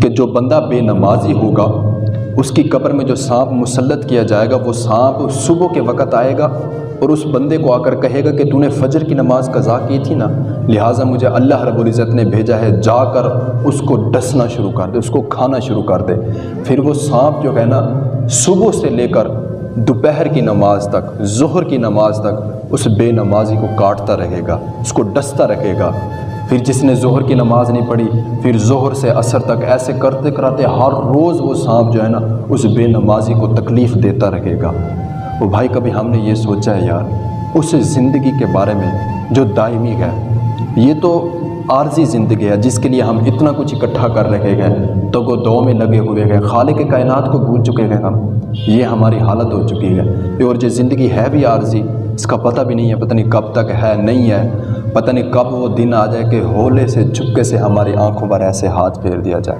कि जो बंदा बेनमाजी होगा उसकी कब्र में जो सांप मुसल्लत किया जाएगा, वो सांप सुबह के वक़्त आएगा और उस बंदे को आकर कहेगा कि तूने फजर की नमाज कज़ा की थी ना, लिहाजा मुझे अल्लाह रब्बुल इज़्ज़त ने भेजा है, जाकर उसको डसना शुरू कर दे, उसको खाना शुरू कर दे। फिर वो सांप जो है ना, सुबह से लेकर दोपहर की नमाज तक, ज़ोहर की नमाज तक उस बेनमाजी को काटता रहेगा, उसको डसता रहेगा। फिर जिसने ज़ोहर की नमाज़ नहीं पढ़ी, फिर ज़ोहर से असर तक ऐसे करते कराते हर रोज़ वो सांप जो है ना उस बेनमाजी को तकलीफ़ देता रहेगा। वो भाई, कभी हमने ये सोचा है यार उस ज़िंदगी के बारे में जो दायमी है? ये तो आर्जी ज़िंदगी है जिसके लिए हम इतना कुछ इकट्ठा कर रहे हैं, तो वो दो में लगे हुए हैं, खालिक के कायनात को भूल चुके हैं हम। ये हमारी हालत हो चुकी है। और जो ज़िंदगी है भी आर्जी, इसका पता भी नहीं है, पता नहीं कब तक है, नहीं है, पता नहीं कब वो दिन आ जाए कि होले से चुपके से हमारी आंखों पर ऐसे हाथ फेर दिया जाए।